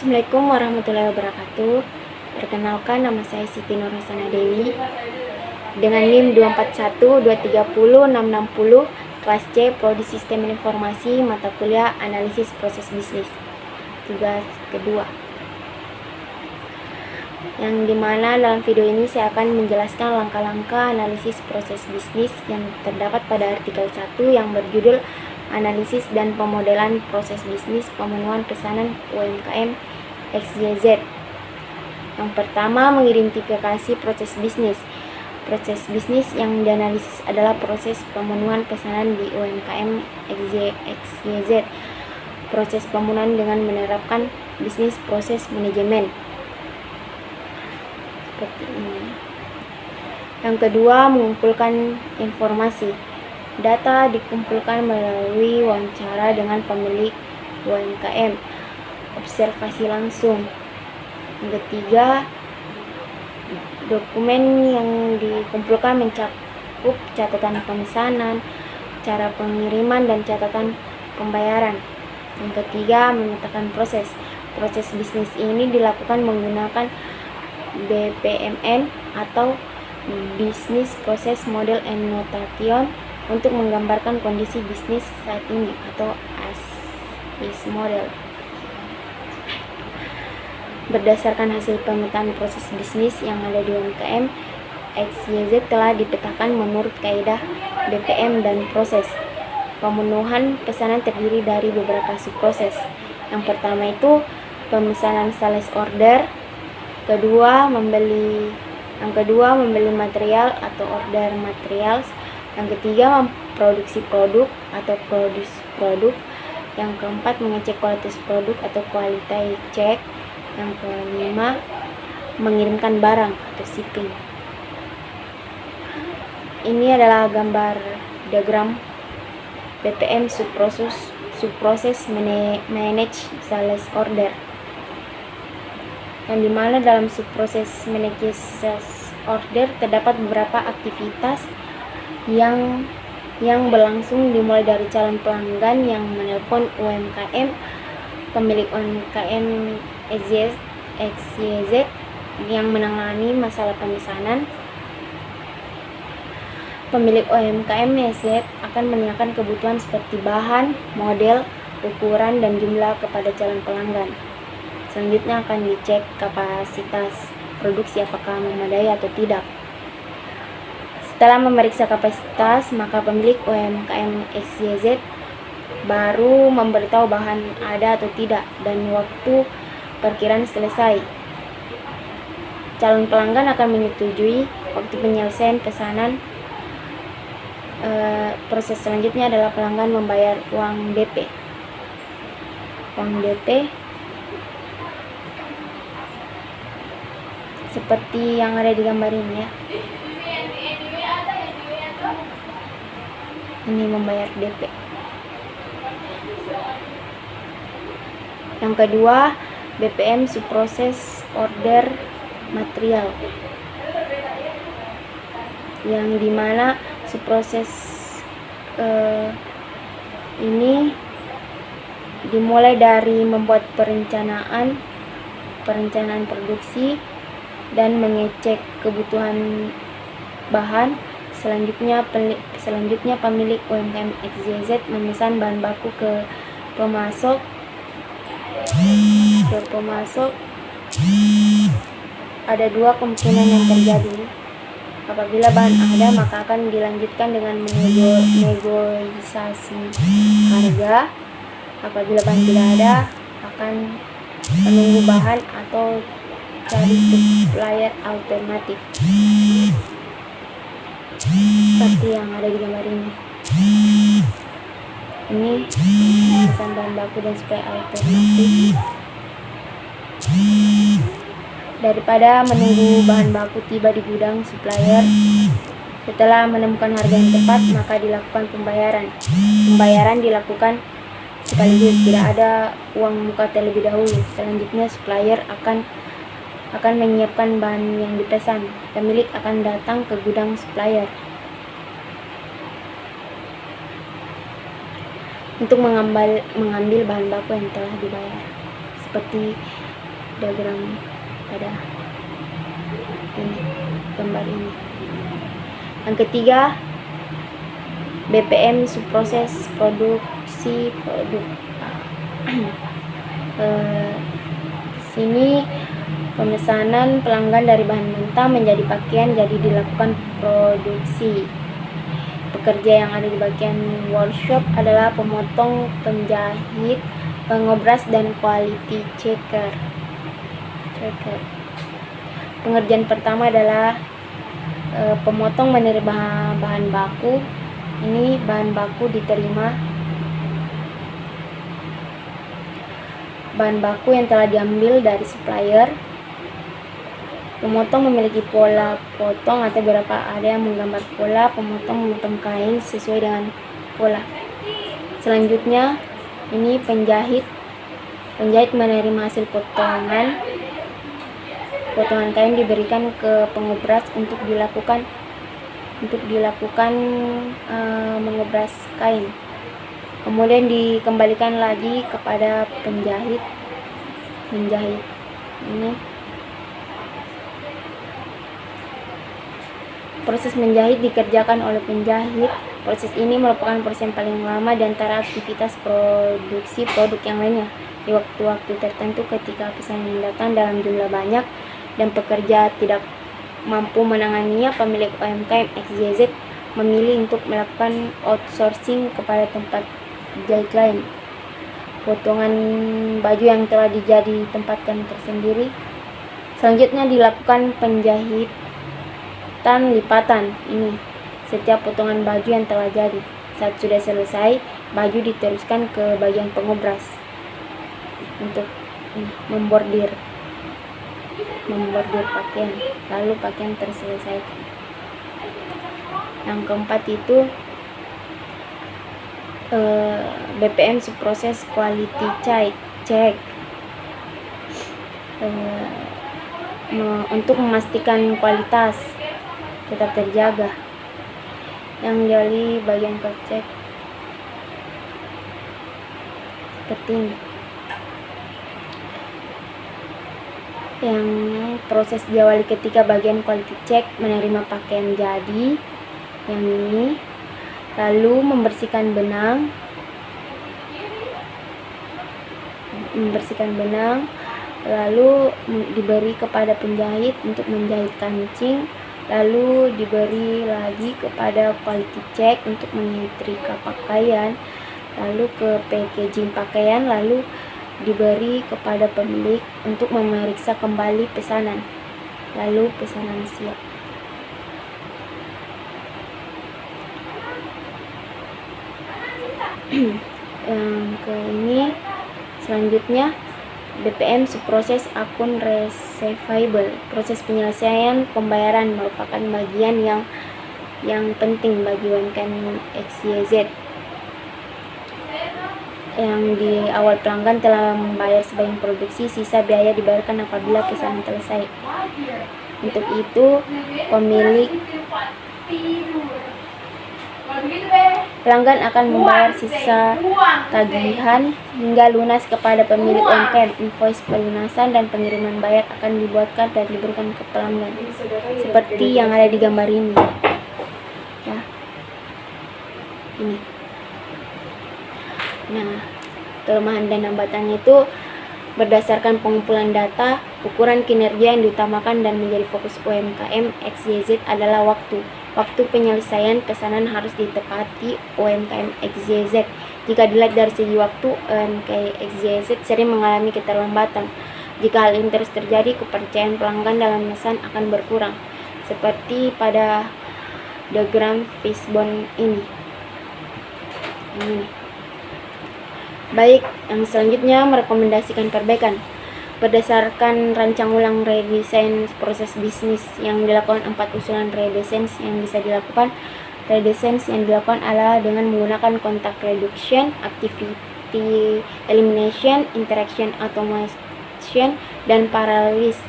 Assalamualaikum warahmatullahi wabarakatuh. Perkenalkan, nama saya Siti Nurhasana Dewi dengan NIM 241230660, kelas C, Prodi Sistem Informasi, mata kuliah Analisis Proses Bisnis. Tugas kedua, yang dimana dalam video ini saya akan menjelaskan langkah-langkah analisis proses bisnis yang terdapat pada artikel 1 yang berjudul Analisis dan Pemodelan Proses Bisnis Pemenuhan Pesanan UMKM XYZ. Yang pertama, mengidentifikasi proses bisnis. Proses bisnis yang dianalisis adalah proses pemenuhan pesanan di UMKM XYZ. Proses pemenuhan dengan menerapkan bisnis proses manajemen. Seperti ini. Yang kedua, mengumpulkan informasi. Data dikumpulkan melalui wawancara dengan pemilik UMKM, observasi langsung. Yang ketiga, dokumen yang dikumpulkan mencakup catatan pemesanan, cara pengiriman, dan catatan pembayaran. Yang ketiga, memetakan proses. Proses bisnis ini dilakukan menggunakan BPMN atau Business Process Model and Notation untuk menggambarkan kondisi bisnis saat ini atau as-is model. Berdasarkan hasil pemetaan proses bisnis yang ada di UMKM XYZ telah dipetakan menurut kaidah BPM dan proses. Pemenuhan pesanan terdiri dari beberapa subproses. Yang pertama itu pemesanan sales order, yang kedua membeli material atau order materials, yang ketiga memproduksi produk atau produce produk, yang keempat mengecek kualitas produk atau quality check, yang kelima mengirimkan barang atau shipping. Ini adalah gambar diagram BPM subproses manage sales order, yang dimana dalam subproses manage sales order terdapat beberapa aktivitas yang berlangsung, dimulai dari calon pelanggan yang menelpon UMKM, pemilik UMKM XYZ yang menangani masalah pemesanan. Pemilik UMKM XYZ akan menanyakan kebutuhan seperti bahan, model, ukuran, dan jumlah kepada calon pelanggan. Selanjutnya akan dicek kapasitas produksi apakah memadai atau tidak. Setelah memeriksa kapasitas, maka pemilik UMKM XYZ baru memberitahu bahan ada atau tidak dan waktu perkiraan selesai. Calon pelanggan akan menyetujui waktu penyelesaian pesanan. Proses selanjutnya adalah pelanggan membayar uang DP. Uang DP seperti yang ada di gambar ini ya. Ini membayar DP. Yang kedua, BPM subproses order material, yang dimana subproses ini dimulai dari membuat perencanaan produksi dan mengecek kebutuhan bahan. Selanjutnya pemilik UMKM XYZ memesan bahan baku ke pemasok. Ada dua kemungkinan yang terjadi. Apabila bahan ada, maka akan dilanjutkan dengan negosiasi harga. Apabila bahan tidak ada, akan menunggu bahan atau cari supplier alternatif. Seperti yang ada di gambar ini. Ini pemesan bahan baku dan supplier alternatif. Daripada menunggu bahan baku tiba di gudang supplier, setelah menemukan harga yang tepat, maka dilakukan pembayaran. Pembayaran dilakukan sekaligus, tidak ada uang muka terlebih dahulu. Selanjutnya supplier akan menyiapkan bahan yang dipesan. Pemilik akan datang ke gudang supplier untuk mengambil bahan baku yang telah dibayar, seperti diagram pada ini, gambar ini. Yang ketiga, BPM subproses produksi produk. Sini pemesanan pelanggan dari bahan mentah menjadi pakaian, jadi dilakukan produksi. Pekerja yang ada di bagian workshop adalah pemotong, penjahit, pengobras, dan quality checker. Pengerjaan pertama adalah pemotong menerima bahan baku. Ini bahan baku diterima, bahan baku yang telah diambil dari supplier. Pemotong memiliki pola potong atau beberapa ada yang menggambar pola. Pemotong memotong kain sesuai dengan pola. Selanjutnya ini penjahit. Penjahit menerima hasil potongan. Potongan kain diberikan ke pengobras untuk dilakukan mengobras kain. Kemudian dikembalikan lagi kepada penjahit. Menjahit ini. Proses menjahit dikerjakan oleh penjahit. Proses ini merupakan proses yang paling lama di antara aktivitas produksi produk yang lainnya. Di waktu-waktu tertentu ketika pesanan datang dalam jumlah banyak dan pekerja tidak mampu menanganinya, pemilik UMKM XYZ memilih untuk melakukan outsourcing kepada tempat jahit lain. Potongan baju yang telah ditempatkan tersendiri. Selanjutnya dilakukan penjahitan lipatan. Ini setiap potongan baju yang telah jadi. Saat sudah selesai, baju diteruskan ke bagian pengobras untuk membordir pakaian, lalu pakaian terselesaikan. Yang keempat itu BPM subproses quality check, untuk memastikan kualitas tetap terjaga. Yang dari bagian cross check seperti ini. Yang proses diawali ketika bagian quality check menerima pakaian jadi, yang ini, lalu membersihkan benang, lalu diberi kepada penjahit untuk menjahit kancing, lalu diberi lagi kepada quality check untuk menyetrika pakaian, lalu ke packaging pakaian, lalu diberi kepada pemilik untuk memeriksa kembali pesanan, lalu pesanan siap. Yang ke ini selanjutnya BPM subproses akun receivable. Proses penyelesaian pembayaran merupakan bagian yang penting bagi UMKM XYZ. Yang di awal pelanggan telah membayar sebagian produksi, sisa biaya dibayarkan apabila pesanan selesai. Untuk itu, pelanggan akan membayar sisa tagihan hingga lunas kepada pemilik UMKM. Invoice pelunasan dan pengiriman bayar akan dibuatkan dan diberikan ke pelanggan, seperti yang ada di gambar ini. Ya, ini. Nah, kelemahan dan hambatannya itu berdasarkan pengumpulan data, ukuran kinerja yang diutamakan dan menjadi fokus UMKM XYZ adalah waktu. Waktu penyelesaian pesanan harus ditepati UMKM XYZ. Jika dilihat dari segi waktu, UMKM XYZ sering mengalami keterlambatan. Jika hal ini terus terjadi, kepercayaan pelanggan dalam pesan akan berkurang. Seperti pada diagram fishbone ini. Baik, yang selanjutnya merekomendasikan perbaikan. Berdasarkan rancang ulang redesign proses bisnis yang dilakukan 4 usulan redesign yang bisa dilakukan. Redesign yang dilakukan adalah dengan menggunakan contact reduction, activity elimination, interaction automation, dan parallelis.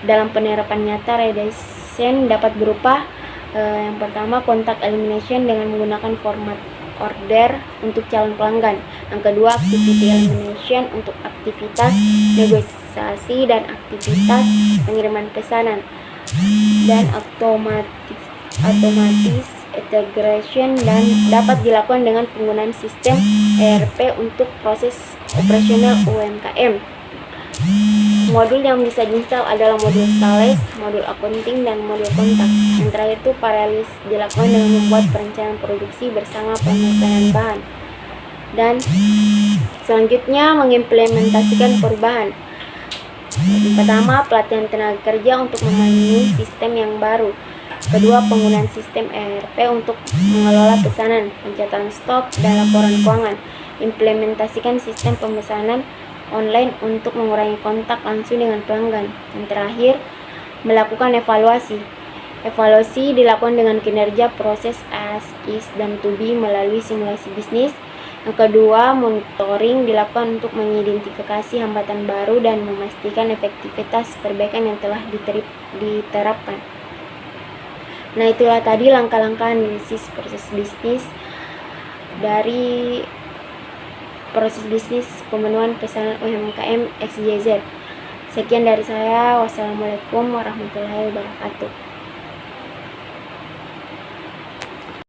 Dalam penerapan nyata, redesign dapat berupa yang pertama, contact elimination dengan menggunakan format order untuk calon pelanggan. Yang kedua, activity elimination untuk aktivitas otomatisasi dan aktivitas pengiriman pesanan, dan otomatis integration dan dapat dilakukan dengan penggunaan sistem ERP untuk proses operasional UMKM. Modul yang bisa diinstal adalah modul sales, modul accounting, dan modul kontak. Yang terakhir itu paralel dilakukan dengan membuat perencanaan produksi bersama pemesanan bahan. Dan selanjutnya mengimplementasikan perubahan. Pertama, pelatihan tenaga kerja untuk memenuhi sistem yang baru. Kedua, penggunaan sistem ERP untuk mengelola pesanan, pencatatan stok, dan laporan keuangan. Implementasikan sistem pemesanan online untuk mengurangi kontak langsung dengan pelanggan. Yang terakhir, melakukan evaluasi. Evaluasi dilakukan dengan kinerja proses as is dan to be melalui simulasi bisnis. Yang kedua, monitoring dilakukan untuk mengidentifikasi hambatan baru dan memastikan efektivitas perbaikan yang telah diterapkan. Nah, itulah tadi langkah-langkah analisis proses bisnis dari proses bisnis pemenuhan pesanan UMKM XYZ. Sekian dari saya. Wassalamualaikum warahmatullahi wabarakatuh.